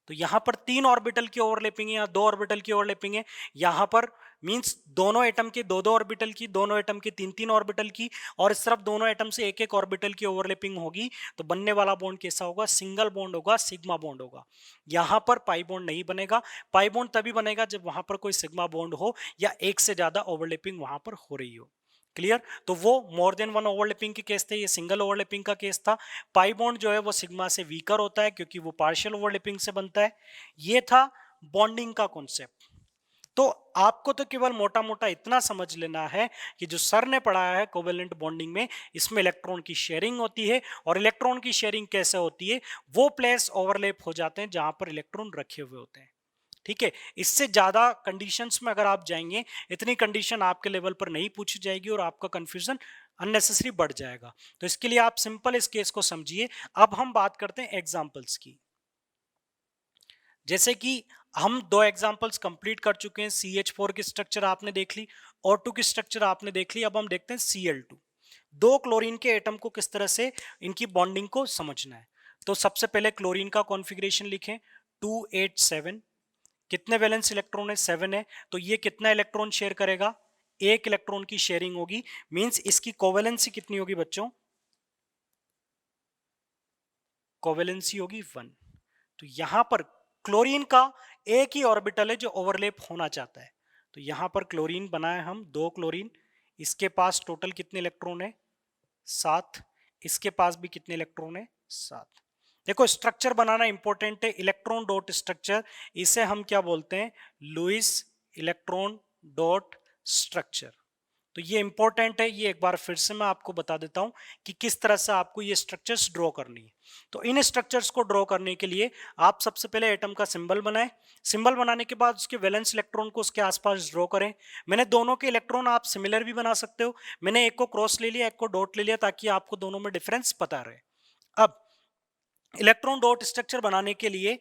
तो यहां पर 3 ऑर्बिटल की ओवरलैपिंग है या 2 ऑर्बिटल की ओवरलैपिंग है, यहां पर मींस दोनों एटम के 2-2 ऑर्बिटल की, दोनों एटम के 3-3 ऑर्बिटल की, और इस तरफ दोनों एटम से एक-एक ऑर्बिटल की ओवरलैपिंग होगी। तो बनने वाला बॉन्ड कैसा होगा, सिंगल बॉन्ड होगा, सिग्मा बॉन्ड होगा। यहां पर पाई बॉन्ड नहीं बनेगा। पाई बॉन्ड तभी बनेगा जब वहां पर कोई सिग्मा बॉन्ड हो या एक से ज्यादा ओवरलैपिंग वहां पर हो रही हो। क्लियर? तो वो मोर देन वन ओवरलैपिंग के केस थे, ये सिंगल ओवरलैपिंग का केस था। पाई बॉन्ड जो है वो सिग्मा से वीकर होता है क्योंकि वो पार्शियल ओवरलैपिंग से बनता है। ये था बॉन्डिंग का कॉन्सेप्ट। तो आपको तो केवल मोटा मोटा इतना समझ लेना है कि जो सर ने पढ़ाया है कोवेलेंट बॉन्डिंग में, इसमें इलेक्ट्रॉन की शेयरिंग होती है, और इलेक्ट्रॉन की शेयरिंग कैसे होती है, वो प्लेस ओवरलैप हो जाते हैं जहां पर इलेक्ट्रॉन रखे हुए होते हैं। ठीक है, इससे ज्यादा कंडीशंस में अगर आप जाएंगे, इतनी कंडीशन आपके लेवल पर नहीं पूछी जाएगी और आपका कंफ्यूजन अननेसेसरी बढ़ जाएगा। तो इसके लिए आप सिंपल इस केस को समझिए। अब हम बात करते हैं एग्जांपल्स की। जैसे कि हम 2 एग्जांपल्स कंप्लीट कर चुके हैं। CH4 की स्ट्रक्चर आपने देख ली, O2 की स्ट्रक्चर आपने देख ली। अब हम देखते हैं Cl2। 2 क्लोरीन के एटम को किस तरह से इनकी बॉन्डिंग को समझना है। तो सबसे पहले क्लोरीन का कॉन्फ़िगरेशन लिखें, 287। कितने वैलेंस इलेक्ट्रॉन है, 7 है। तो ये कितना इलेक्ट्रॉन शेयर करेगा, एक इलेक्ट्रॉन की शेयरिंग होगी। मींस इसकी कोवेलेंसी कितनी होगी बच्चों, कोवेलेंसी होगी 1। तो यहां पर क्लोरीन का एक ही ऑर्बिटल है जो ओवरलैप होना चाहता है। तो यहां पर क्लोरीन बनाए हम, 2 क्लोरीन, इसके पास टोटल कितने इलेक्ट्रॉन है, 7। इसके पास भी कितने इलेक्ट्रॉन है, 7। देखो स्ट्रक्चर बनाना इंपॉर्टेंट है, इलेक्ट्रॉन डॉट स्ट्रक्चर, इसे हम क्या बोलते हैं, लुईस इलेक्ट्रॉन डॉट स्ट्रक्चर। तो ये इंपॉर्टेंट है, ये एक बार फिर से मैं आपको बता देता हूं कि किस तरह से आपको ये स्ट्रक्चर्स ड्रॉ करनी है। तो इन स्ट्रक्चर्स को ड्रॉ करने के लिए आप सबसे पहले एटम का सिंबल बनाएं। सिंबल बनाने के बाद उसके वैलेंस इलेक्ट्रॉन को उसके आसपास ड्रॉ करें। मैंने दोनों के इलेक्ट्रॉन, आप सिमिलर भी बना सकते हो, मैंने एक को क्रॉस ले लिया, एक को डॉट ले लिया, ताकि आपको दोनों में डिफरेंस पता रहे। अब इलेक्ट्रॉन डॉट स्ट्रक्चर बनाने के लिए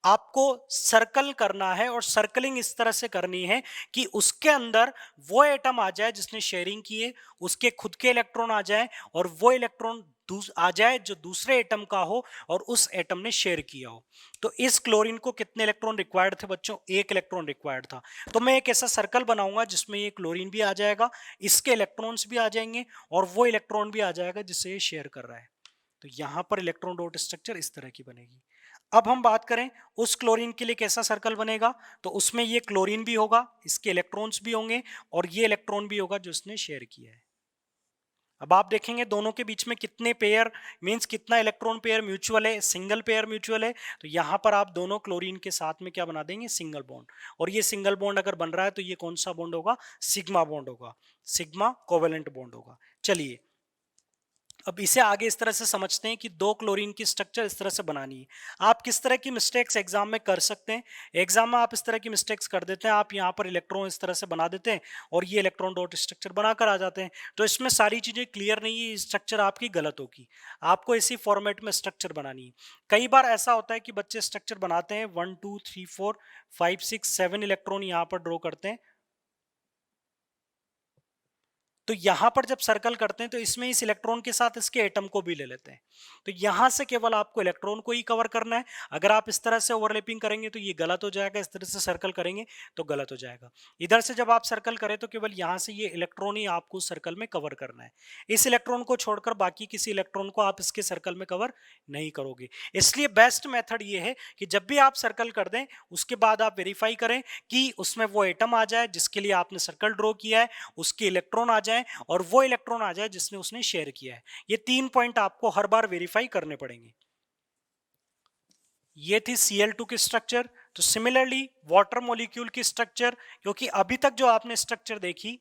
आपको सर्कल करना है, और सर्कलिंग इस तरह से करनी है कि उसके अंदर वो एटम आ जाए जिसने शेयरिंग की है, उसके खुद के इलेक्ट्रॉन आ जाए, और वो इलेक्ट्रॉन आ जाए जो दूसरे एटम का हो और उस एटम ने शेयर किया हो। तो इस क्लोरीन को कितने इलेक्ट्रॉन रिक्वायर्ड थे बच्चों, एक इलेक्ट्रॉन रिक्वायर्ड था। तो मैं एक ऐसा सर्कल बनाऊंगा जिसमें ये क्लोरीन भी आ जाएगा, इसके इलेक्ट्रॉन्स भी आ जाएंगे, और वो इलेक्ट्रॉन भी आ जाएगा जिससे ये शेयर कर रहा है। तो यहां पर इलेक्ट्रॉन डॉट स्ट्रक्चर इस तरह की बनेगी। अब हम बात करें उस क्लोरीन के लिए कैसा सर्कल बनेगा, तो उसमें ये क्लोरीन भी होगा, इसके इलेक्ट्रॉन्स भी होंगे, और ये इलेक्ट्रॉन भी होगा जो इसने शेयर किया है। अब आप देखेंगे दोनों के बीच में कितने पेयर, मींस कितना इलेक्ट्रॉन पेयर म्यूचुअल है, सिंगल पेयर म्यूचुअल है। तो यहां पर आप दोनों क्लोरीन के साथ में क्या बना देंगे, सिंगल बॉन्ड। और ये सिंगल बॉन्ड अगर बन रहा है तो ये कौन सा बॉन्ड होगा, सिग्मा बॉन्ड होगा, सिग्मा कोवेलेंट बॉन्ड होगा। चलिए अब इसे आगे इस तरह से समझते हैं कि 2 क्लोरीन की स्ट्रक्चर इस तरह से बनानी है। आप किस तरह की मिस्टेक्स एग्जाम में कर सकते हैं, एग्जाम में आप इस तरह की मिस्टेक्स कर देते हैं, आप यहाँ पर इलेक्ट्रॉन इस तरह से बना देते हैं और ये इलेक्ट्रॉन डॉट स्ट्रक्चर बनाकर आ जाते हैं। तो इसमें सारी चीजें क्लियर नहीं है, स्ट्रक्चर आपकी गलत होगी। आपको इसी फॉर्मेट में स्ट्रक्चर बनानी है। कई बार ऐसा होता है कि बच्चे स्ट्रक्चर बनाते हैं 1 2 3 4 5 6 7 इलेक्ट्रॉन यहाँ पर ड्रॉ करते हैं। तो यहां पर जब सर्कल करते हैं तो इसमें इस इलेक्ट्रॉन के साथ इसके एटम को भी ले लेते हैं। तो यहां से केवल आपको इलेक्ट्रॉन को ही कवर करना है। अगर आप इस तरह से ओवरलैपिंग करेंगे तो ये गलत हो जाएगा, इस तरह से सर्कल करेंगे तो गलत हो जाएगा। इधर से जब आप सर्कल करें तो केवल यहां से ये इलेक्ट्रॉन ही आपको सर्कल में कवर करना है। इस इलेक्ट्रॉन को छोड़कर बाकी किसी इलेक्ट्रॉन को आप इसके सर्कल में कवर नहीं करोगे। इसलिए बेस्ट मेथड ये है कि जब भी आप सर्कल कर दें उसके बाद आप वेरीफाई करें कि उसमें वो एटम आ जाए जिसके लिए आपने सर्कल ड्रॉ किया है, उसके इलेक्ट्रॉन आ जाए और वो इलेक्ट्रॉन आ जाए जिसने उसने शेयर किया है। ये 3 पॉइंट आपको हर बार वेरीफाई करने पड़ेंगे। ये थी Cl2 की स्ट्रक्चर। तो सिमिलरली वाटर मॉलिक्यूल की स्ट्रक्चर, क्योंकि अभी तक जो आपने स्ट्रक्चर देखी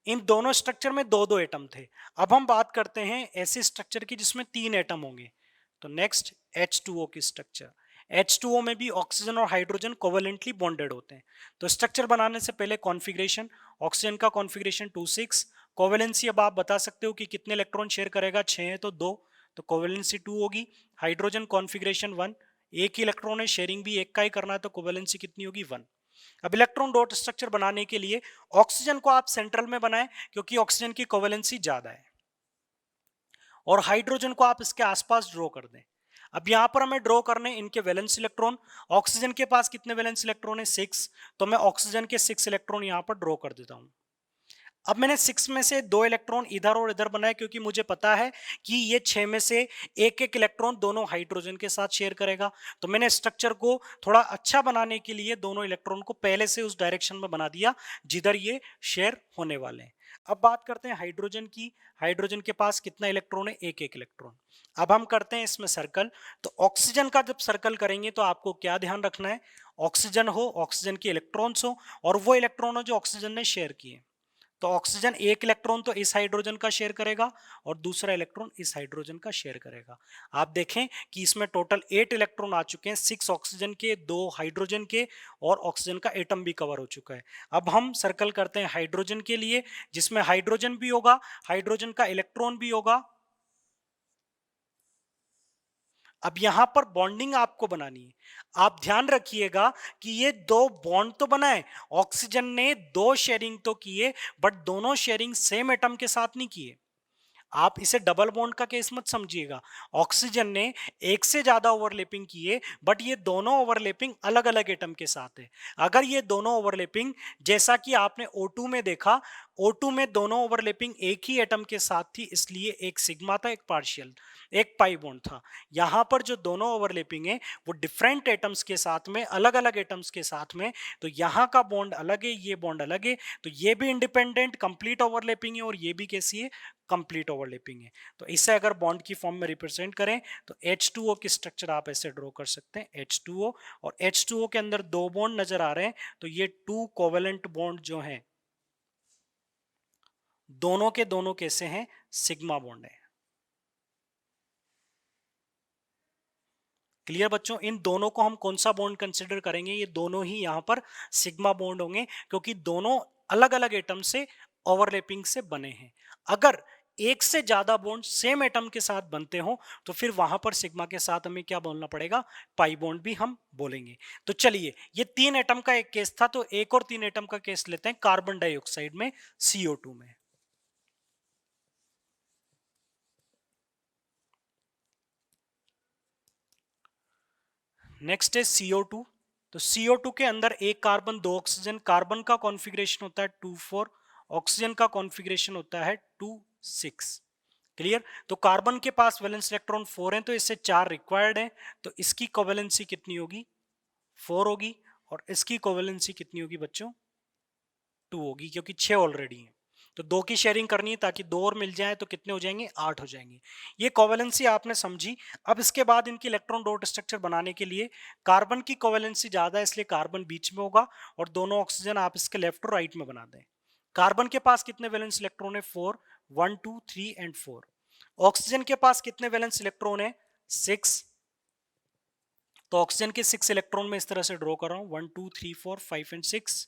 इन दोनों स्ट्रक्चर में 2-2 एटम थे। अब हम बात करते हैं ऐसे स्ट्रक्चर की जिसमें 3 एटम होंगे। तो नेक्स्ट H2O की स्ट्रक्चर। H2O में भी ऑक्सीजन और हाइड्रोजन कोवेलेंटली बॉन्डेड होते हैं। तो स्ट्रक्चर बनाने से पहले कॉन्फ़िगरेशन, ऑक्सीजन का कॉन्फ़िगरेशन 2 6, कोवेलेंसी अब आप बता सकते हो कि कितने इलेक्ट्रॉन शेयर करेगा, 6 है तो 2, तो कोवेलेंसी 2 होगी। हाइड्रोजन कॉन्फ़िगरेशन 1, एक ही इलेक्ट्रॉन है, शेयरिंग भी एक का ही करना है, तो कोवेलेंसी कितनी होगी, 1। अब इलेक्ट्रॉन डॉट स्ट्रक्चर बनाने के लिए ऑक्सीजन को आप सेंट्रल में बनाएं क्योंकि ऑक्सीजन की कोवेलेंसी ज्यादा है, और हाइड्रोजन को आप इसके आसपास ड्रॉ कर दें। अब यहां पर हमें ड्रॉ करने इनके वैलेंस इलेक्ट्रॉन। ऑक्सीजन के पास कितने वैलेंस इलेक्ट्रॉन है, 6, तो मैं ऑक्सीजन के 6 इलेक्ट्रॉन यहां पर ड्रॉ कर देता हूं। अब मैंने 6 में से 2 इलेक्ट्रॉन इधर और इधर बनाए क्योंकि मुझे पता है कि ये 6 में से एक एक इलेक्ट्रॉन दोनों हाइड्रोजन के साथ शेयर करेगा। तो मैंने स्ट्रक्चर को थोड़ा अच्छा बनाने के लिए दोनों इलेक्ट्रॉन को पहले से उस डायरेक्शन में बना दिया जिधर ये शेयर होने वाले हैं। अब बात करते हैं हाइड्रोजन की। हाइड्रोजन के पास कितना इलेक्ट्रॉन है, एक एक इलेक्ट्रॉन। अब हम करते हैं इसमें सर्कल। तो ऑक्सीजन का जब सर्कल करेंगे तो आपको क्या ध्यान रखना है, ऑक्सीजन हो, ऑक्सीजन के इलेक्ट्रॉन्स हो, और वो इलेक्ट्रॉन हो जो ऑक्सीजन ने शेयर किए। तो ऑक्सीजन एक इलेक्ट्रॉन तो इस हाइड्रोजन का शेयर करेगा और दूसरा इलेक्ट्रॉन इस हाइड्रोजन का शेयर करेगा। आप देखें कि इसमें टोटल 8 इलेक्ट्रॉन आ चुके हैं, 6 ऑक्सीजन के, 2 हाइड्रोजन के, और ऑक्सीजन का एटम भी कवर हो चुका है। अब हम सर्कल करते हैं हाइड्रोजन के लिए, जिसमें हाइड्रोजन भी होगा, हाइड्रोजन का इलेक्ट्रॉन भी होगा। अब यहां पर बॉन्डिंग आपको बनानी है। आप ध्यान रखिएगा कि ये दो बॉन्ड तो बनाए, ऑक्सीजन ने 2 शेयरिंग तो किए, बट दोनों शेयरिंग सेम एटम के साथ नहीं किए। आप इसे डबल बॉन्ड का केस मत समझिएगा। ऑक्सीजन ने एक से ज्यादा ओवरलैपिंग किए, बट ये दोनों ओवरलैपिंग अलग अलग एटम के साथ है। अगर ये दोनों ओवरलैपिंग, जैसा कि आपने O2 में देखा, O2 में दोनों ओवरलैपिंग एक ही एटम के साथ थी, इसलिए एक सिग्मा था, एक पार्शियल, एक पाई बॉन्ड था। यहां पर जो दोनों ओवरलैपिंग है वो डिफरेंट एटम्स के साथ में, अलग अलग एटम्स के साथ में, तो यहाँ का बॉन्ड अलग है, ये बॉन्ड अलग है, तो ये भी इंडिपेंडेंट कंप्लीट ओवरलैपिंग है और ये भी कैसी है, कंप्लीट ओवरलैपिंग है। तो इसे अगर बॉन्ड की फॉर्म में रिप्रेजेंट करें तो H2O की स्ट्रक्चर आप ऐसे ड्रॉ कर सकते हैं, H2O, और H2O के अंदर 2 बॉन्ड नजर आ रहे हैं, तो ये 2 कोवेलेंट बॉन्ड जो हैं, दोनों के दोनों कैसे हैं, सिग्मा बॉन्ड है। क्लियर बच्चों, इन दोनों को हम कौन सा बॉन्ड कंसिडर करेंगे, ये दोनों ही यहां पर सिग्मा बॉन्ड होंगे क्योंकि दोनों अलग अलग एटम से ओवरलैपिंग से बने हैं। अगर एक से ज्यादा बॉन्ड सेम एटम के साथ बनते हो तो फिर वहां पर सिग्मा के साथ हमें क्या बोलना पड़ेगा, पाई बॉन्ड भी हम बोलेंगे। तो चलिए, ये 3 एटम का एक केस था, तो एक और 3 एटम का केस लेते हैं कार्बन डाइऑक्साइड में, CO2 में। नेक्स्ट है CO2। तो CO2 के अंदर एक कार्बन, 2 ऑक्सीजन। कार्बन का कॉन्फ़िगरेशन होता है 2 4, ऑक्सीजन का कॉन्फ़िगरेशन होता है 2 6। क्लियर। तो कार्बन के पास वैलेंस इलेक्ट्रॉन 4 हैं, तो इससे 4 रिक्वायर्ड है, तो इसकी कोवेलेंसी कितनी होगी, 4 होगी, और इसकी कोवेलेंसी कितनी होगी बच्चों, 2 होगी, क्योंकि 6 ऑलरेडी है, तो 2 की शेयरिंग करनी है ताकि 2 और मिल जाए, तो कितने हो जाएंगे, 8 हो जाएंगे। ये कोवेलेंसी आपने समझी। अब इसके बाद इनकी इलेक्ट्रॉन डॉट स्ट्रक्चर बनाने के लिए कार्बन की कोवेलेंसी ज्यादा है, इसलिए कार्बन बीच में होगा, और दोनों ऑक्सीजन आप इसके लेफ्ट और राइट में बना दें। कार्बन के पास कितने वैलेंस इलेक्ट्रॉन है, 4, 1 2 3 एंड 4। ऑक्सीजन के पास कितने वैलेंस इलेक्ट्रॉन है, 6। तो ऑक्सीजन के 6 इलेक्ट्रॉन में इस तरह से ड्रॉ कर रहा हूं, 1 2 3 4 5 एंड 6।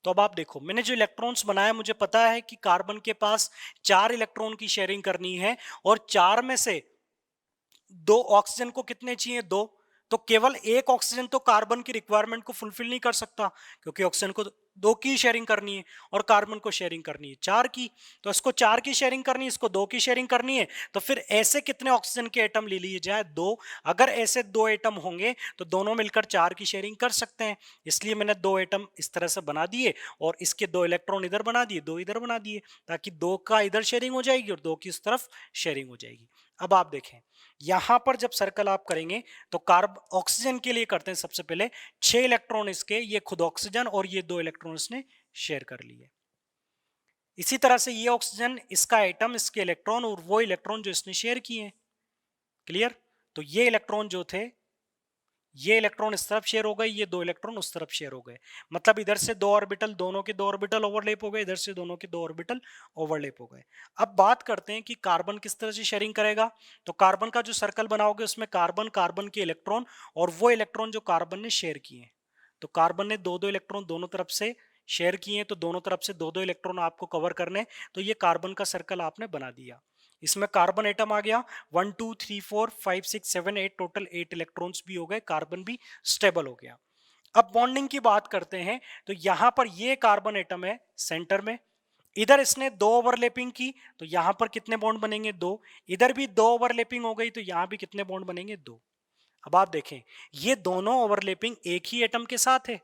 तो अब आप देखो, मैंने जो इलेक्ट्रॉन्स बनाया, मुझे पता है कि कार्बन के पास 4 इलेक्ट्रॉन की शेयरिंग करनी है, और 4 में से 2 ऑक्सीजन को कितने चाहिए, 2। तो केवल एक ऑक्सीजन तो कार्बन की रिक्वायरमेंट को फुलफिल नहीं कर सकता, क्योंकि ऑक्सीजन को 2 की शेयरिंग करनी है और कार्बन को शेयरिंग करनी है 4 की। तो इसको 4 की शेयरिंग करनी है, इसको 2 की शेयरिंग करनी है, तो फिर ऐसे कितने ऑक्सीजन के एटम ले लिए जाए, 2। अगर ऐसे 2 एटम होंगे तो दोनों मिलकर 4 की शेयरिंग कर सकते हैं, इसलिए मैंने 2 एटम इस तरह से बना दिए, और इसके 2 इलेक्ट्रॉन इधर बना दिए, 2 इधर बना दिए, ताकि 2 का इधर शेयरिंग हो जाएगी और 2 की उस तरफ शेयरिंग हो जाएगी। अब आप देखें, यहां पर जब सर्कल आप करेंगे तो कार्ब ऑक्सीजन के लिए करते हैं सबसे पहले, 6 इलेक्ट्रॉन इसके, ये खुद ऑक्सीजन, और ये 2 इलेक्ट्रॉन इसने शेयर कर लिए। इसी तरह से ये ऑक्सीजन, इसका एटम, इसके इलेक्ट्रॉन, और वो इलेक्ट्रॉन जो इसने शेयर किए हैं। क्लियर। तो ये इलेक्ट्रॉन जो थे, ये इलेक्ट्रॉन इस तरफ शेयर हो गए, ये 2 इलेक्ट्रॉन उस तरफ शेयर हो गए, मतलब इधर से 2 ऑर्बिटल, दोनों के 2 ऑर्बिटल ओवरलैप हो गए, इधर से दोनों के 2 ऑर्बिटल ओवरलैप हो गए। अब बात करते हैं कि कार्बन किस तरह से शेयरिंग करेगा। तो कार्बन का जो सर्कल बनाओगे उसमें कार्बन, कार्बन के इलेक्ट्रॉन, और वो इलेक्ट्रॉन जो कार्बन ने शेयर किए हैं। तो कार्बन ने 2 2 इलेक्ट्रॉन दोनों तरफ से शेयर किए हैं तो दोनों तरफ से दो दो इलेक्ट्रॉन आपको कवर करने, तो ये कार्बन का सर्कल आपने बना दिया। इसमें कार्बन एटम आ गया 1 2 3 4 5 6 7 8, टोटल 8 इलेक्ट्रॉन्स भी हो गए, कार्बन भी स्टेबल हो गया। अब बॉन्डिंग की बात करते हैं तो यहां पर ये कार्बन एटम है सेंटर में, इधर इसने दो ओवरलैपिंग की तो यहां पर कितने बॉन्ड बनेंगे? दो। इधर भी दो ओवरलैपिंग हो गई तो यहां भी कितने बॉन्ड बनेंगे? दो। अब आप देखें ये दोनों ओवरलैपिंग एक ही एटम के साथ है,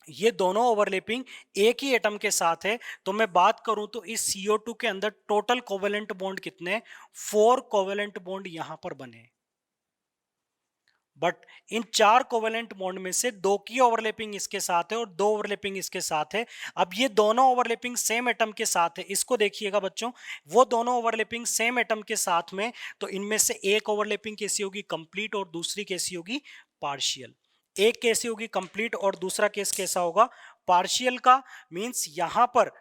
ये दोनों ओवरलैपिंग एक ही एटम के साथ है, तो मैं बात करूं तो इस CO2 के अंदर टोटल कोवेलेंट बॉन्ड कितने? 4 कोवेलेंट बॉन्ड यहां पर बने। बट इन 4 कोवेलेंट बॉन्ड में से दो की ओवरलैपिंग इसके साथ है और दो ओवरलैपिंग इसके साथ है। अब ये दोनों ओवरलैपिंग सेम एटम के साथ है, इसको देखिएगा बच्चों, वो दोनों ओवरलैपिंग सेम एटम के साथ में, तो इनमें से एक ओवरलैपिंग कैसी होगी? कंप्लीट, और दूसरी कैसी होगी? पार्शियल। एक कैसी होगी? कंप्लीट, और दूसरा केस कैसा होगा? पार्शियल का। मींस यहां पर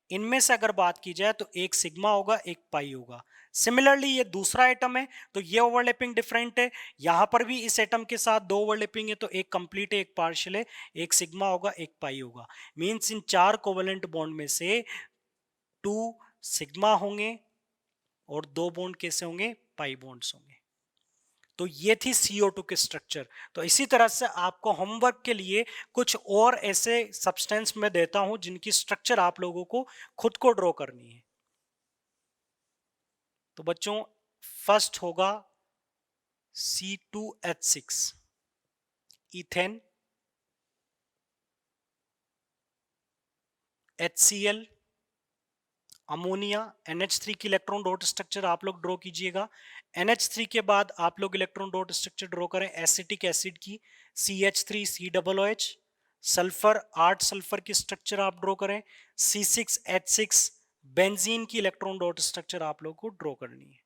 इनमें से अगर बात की जाए तो एक सिग्मा होगा, एक पाई होगा। सिमिलरली ये दूसरा एटम है तो ये ओवरलैपिंग डिफरेंट है, यहां पर भी इस एटम के साथ दो ओवरलैपिंग है तो एक कंप्लीट है, एक पार्शियल है, एक सिग्मा होगा, एक पाई होगा। मींस इन 4 कोवेलेंट बॉन्ड में से 2 सिग्मा होंगे और 2 बॉन्ड कैसे होंगे? पाई बॉन्ड्स होंगे। तो ये थी CO2 के स्ट्रक्चर। तो इसी तरह से आपको होमवर्क के लिए कुछ और ऐसे सब्सटेंस मैं देता हूं जिनकी स्ट्रक्चर आप लोगों को खुद को ड्रॉ करनी है। तो बच्चों फर्स्ट होगा C2H6 ethane, HCl, ammonia, NH3 की इलेक्ट्रॉन डॉट स्ट्रक्चर आप लोग ड्रॉ कीजिएगा। NH3 के बाद आप लोग इलेक्ट्रॉन डॉट स्ट्रक्चर ड्रॉ करें एसिटिक एसिड की, CH3COOH, सल्फर 8 सल्फर की स्ट्रक्चर आप ड्रॉ करें, C6H6, बेंजीन की इलेक्ट्रॉन डॉट स्ट्रक्चर आप लोग को ड्रॉ करनी है।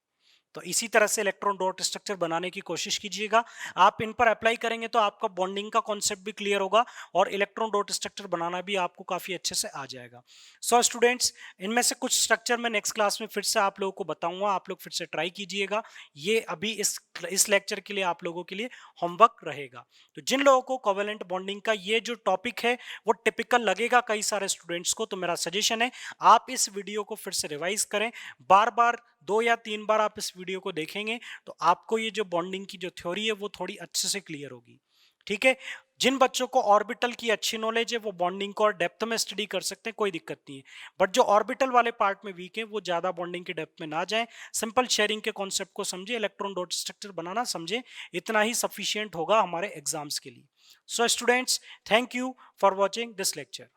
तो इसी तरह से इलेक्ट्रॉन डॉट स्ट्रक्चर बनाने की कोशिश कीजिएगा। आप इन पर अप्लाई करेंगे तो आपका बॉन्डिंग का कॉन्सेप्ट भी क्लियर होगा और इलेक्ट्रॉन डॉट स्ट्रक्चर बनाना भी आपको काफी अच्छे से आ जाएगा। सो स्टूडेंट्स, इनमें से कुछ स्ट्रक्चर मैं नेक्स्ट क्लास में फिर से आप लोगों को बताऊंगा, आप लोग फिर से ट्राई कीजिएगा। ये अभी इस लेक्चर के लिए आप लोगों के लिए होमवर्क रहेगा। तो जिन लोगों को कोवेलेंट बॉन्डिंग का ये जो टॉपिक है वो टिपिकल लगेगा कई सारे स्टूडेंट्स को, तो मेरा सजेशन है आप इस वीडियो को फिर से रिवाइज करें, बार बार 2 या 3 बार आप इस वीडियो को देखेंगे तो आपको ये जो बॉन्डिंग की जो थ्योरी है वो थोड़ी अच्छे से क्लियर होगी। ठीक है, जिन बच्चों को ऑर्बिटल की अच्छी नॉलेज है वो बॉन्डिंग को और डेप्थ में स्टडी कर सकते हैं, कोई दिक्कत नहीं है। बट जो ऑर्बिटल वाले पार्ट में वीक है वो ज्यादा बॉन्डिंग की डेप्थ में ना जाएं, सिंपल शेयरिंग के कॉन्सेप्ट को समझे, इलेक्ट्रॉन डॉट स्ट्रक्चर बनाना समझे, इतना ही सफिशिएंट होगा हमारे एग्जाम्स के लिए। So students, thank you for watching this lecture.